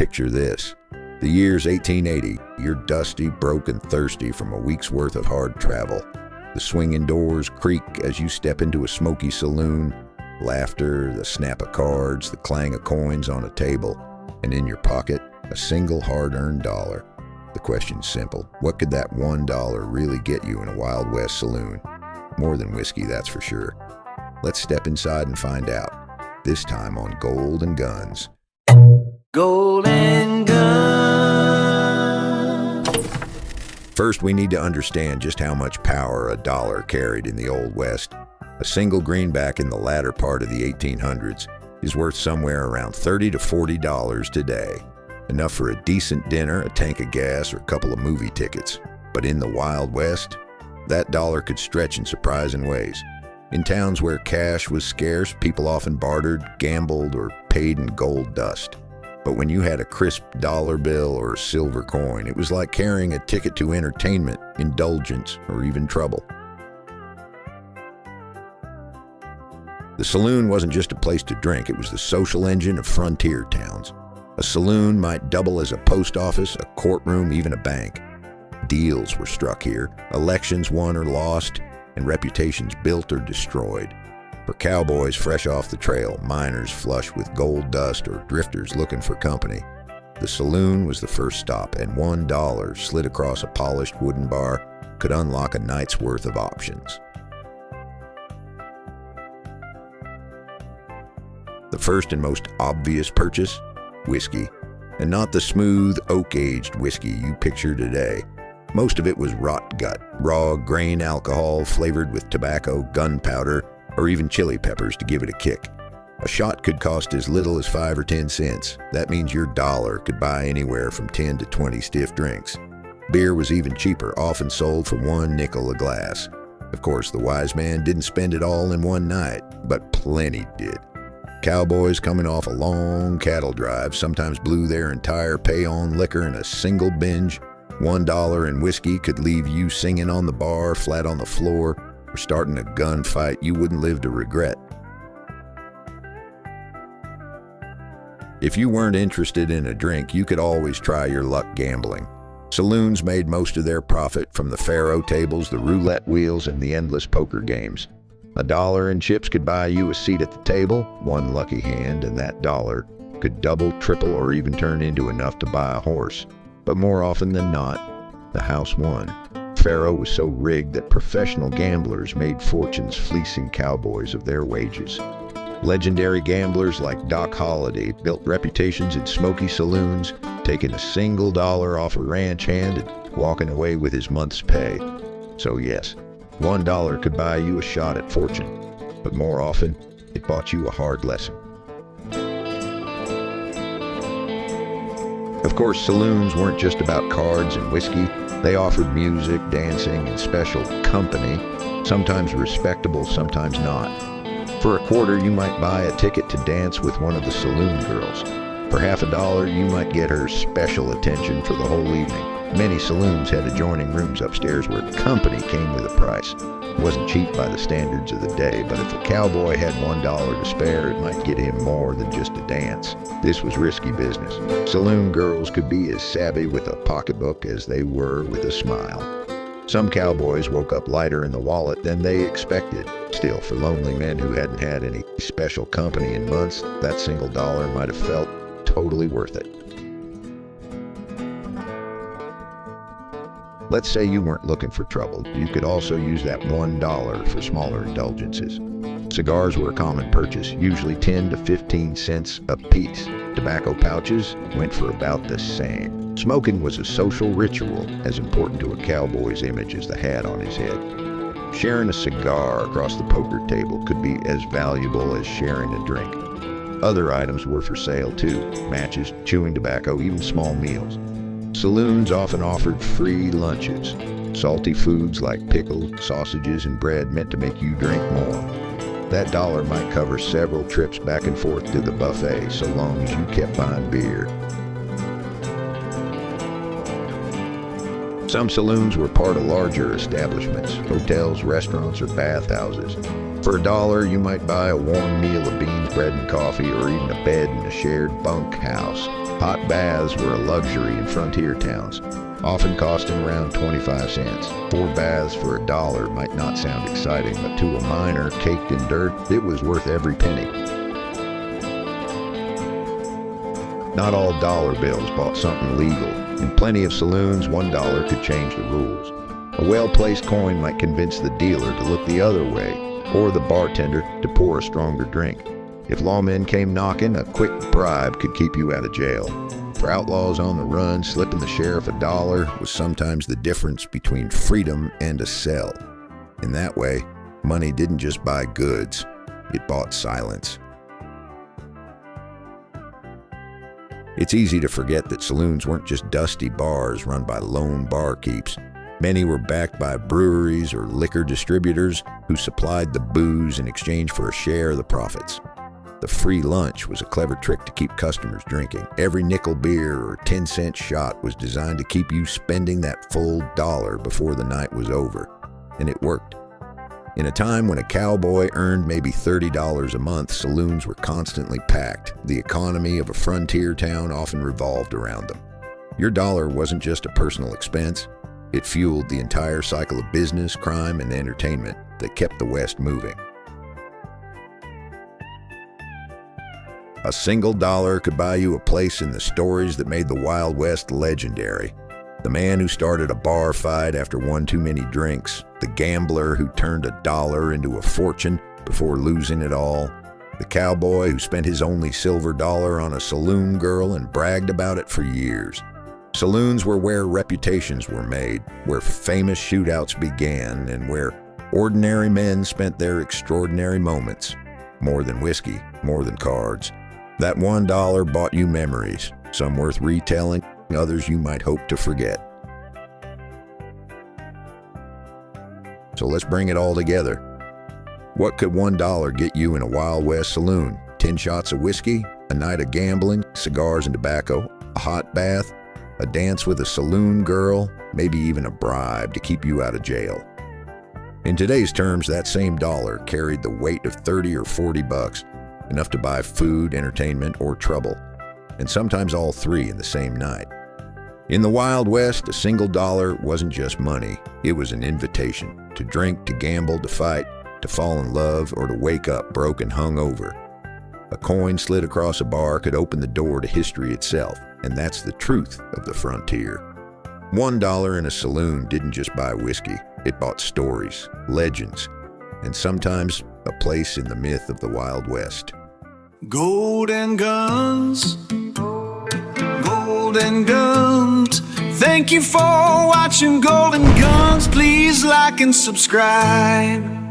Picture this. The year's 1880. You're dusty, broke, thirsty from a week's worth of hard travel. The swinging doors creak as you step into a smoky saloon. Laughter, the snap of cards, the clang of coins on a table, and in your pocket, a single hard-earned dollar. The question's simple. What could that $1 really get you in a Wild West saloon? More than whiskey, that's for sure. Let's step inside and find out. This time on Gold and Guns. Gold and Guns. First, we need to understand just how much power a dollar carried in the Old West. A single greenback in the latter part of the 1800s is worth somewhere around $30 to $40 today. Enough for a decent dinner, a tank of gas, or a couple of movie tickets. But in the Wild West, that dollar could stretch in surprising ways. In towns where cash was scarce, people often bartered, gambled, or paid in gold dust. But when you had a crisp dollar bill or a silver coin, it was like carrying a ticket to entertainment, indulgence, or even trouble. The saloon wasn't just a place to drink, it was the social engine of frontier towns. A saloon might double as a post office, a courtroom, even a bank. Deals were struck here, elections won or lost, and reputations built or destroyed. For cowboys fresh off the trail, miners flush with gold dust, or drifters looking for company, the saloon was the first stop, and $1 slid across a polished wooden bar could unlock a night's worth of options. The first and most obvious purchase? Whiskey. And not the smooth, oak-aged whiskey you picture today. Most of it was rotgut, raw grain alcohol flavored with tobacco, gunpowder, or even chili peppers to give it a kick. A shot could cost as little as 5 or 10 cents. That means your dollar could buy anywhere from 10 to 20 stiff drinks. Beer was even cheaper, often sold for 1 nickel a glass. Of course, the wise man didn't spend it all in one night, but plenty did. Cowboys coming off a long cattle drive sometimes blew their entire pay on liquor in a single binge. $1 in whiskey could leave you singing on the bar, flat on the floor, or starting a gunfight you wouldn't live to regret. If you weren't interested in a drink, you could always try your luck gambling. Saloons made most of their profit from the faro tables, the roulette wheels, and the endless poker games. $1 in chips could buy you a seat at the table, one lucky hand, and that dollar could double, triple, or even turn into enough to buy a horse. But more often than not, the house won. Faro was so rigged that professional gamblers made fortunes fleecing cowboys of their wages. Legendary gamblers like Doc Holliday built reputations in smoky saloons, taking a single dollar off a ranch hand and walking away with his month's pay. So yes, $1 could buy you a shot at fortune, but more often, it bought you a hard lesson. Of course, saloons weren't just about cards and whiskey. They offered music, dancing, and special company, sometimes respectable, sometimes not. For a quarter, you might buy a ticket to dance with one of the saloon girls. For $50, you might get her special attention for the whole evening. Many saloons had adjoining rooms upstairs where company came with a price. It wasn't cheap by the standards of the day, but if a cowboy had $1 to spare, it might get him more than just a dance. This was risky business. Saloon girls could be as savvy with a pocketbook as they were with a smile. Some cowboys woke up lighter in the wallet than they expected. Still, for lonely men who hadn't had any special company in months, that single dollar might have felt totally worth it. Let's say you weren't looking for trouble. You could also use that $1 for smaller indulgences. Cigars were a common purchase, usually 10 to 15 cents a piece. Tobacco pouches went for about the same. Smoking was a social ritual, as important to a cowboy's image as the hat on his head. Sharing a cigar across the poker table could be as valuable as sharing a drink. Other items were for sale too: matches, chewing tobacco, even small meals. Saloons often offered free lunches. Salty foods like pickles, sausages, and bread meant to make you drink more. That dollar might cover several trips back and forth to the buffet, so long as you kept buying beer. Some saloons were part of larger establishments, hotels, restaurants, or bathhouses. For $1, you might buy a warm meal of beans, bread, and coffee, or even a bed in a shared bunk house. Hot baths were a luxury in frontier towns, often costing around 25 cents. 4 baths for $1 might not sound exciting, but to a miner caked in dirt, it was worth every penny. Not all dollar bills bought something legal. In plenty of saloons, $1 could change the rules. A well-placed coin might convince the dealer to look the other way, or the bartender to pour a stronger drink. If lawmen came knocking, a quick bribe could keep you out of jail. For outlaws on the run, slipping the sheriff $1 was sometimes the difference between freedom and a cell. In that way, money didn't just buy goods, it bought silence. It's easy to forget that saloons weren't just dusty bars run by lone barkeeps. Many were backed by breweries or liquor distributors who supplied the booze in exchange for a share of the profits. The free lunch was a clever trick to keep customers drinking. Every nickel beer or 10-cent shot was designed to keep you spending that full $1 before the night was over. And it worked. In a time when a cowboy earned maybe $30 a month, saloons were constantly packed. The economy of a frontier town often revolved around them. Your dollar wasn't just a personal expense. It fueled the entire cycle of business, crime, and entertainment that kept the West moving. A single dollar could buy you a place in the stories that made the Wild West legendary. The man who started a bar fight after one too many drinks, the gambler who turned $1 into a fortune before losing it all, the cowboy who spent his only silver dollar on a saloon girl and bragged about it for years. Saloons were where reputations were made, where famous shootouts began, and where ordinary men spent their extraordinary moments. More than whiskey, more than cards. That $1 bought you memories, some worth retelling, others you might hope to forget. So let's bring it all together. What could $1 get you in a Wild West saloon? 10 shots of whiskey, a night of gambling, cigars and tobacco, a hot bath, a dance with a saloon girl, maybe even a bribe to keep you out of jail. In today's terms, that same dollar carried the weight of 30 or 40 bucks, enough to buy food, entertainment, or trouble, and sometimes all three in the same night. In the Wild West, a single dollar wasn't just money, it was an invitation to drink, to gamble, to fight, to fall in love, or to wake up broke and hungover. A coin slid across a bar could open the door to history itself, and that's the truth of the frontier. $1 in a saloon didn't just buy whiskey, it bought stories, legends, and sometimes a place in the myth of the Wild West. Golden guns, golden guns. Thank you for watching Golden Guns. Please like and subscribe.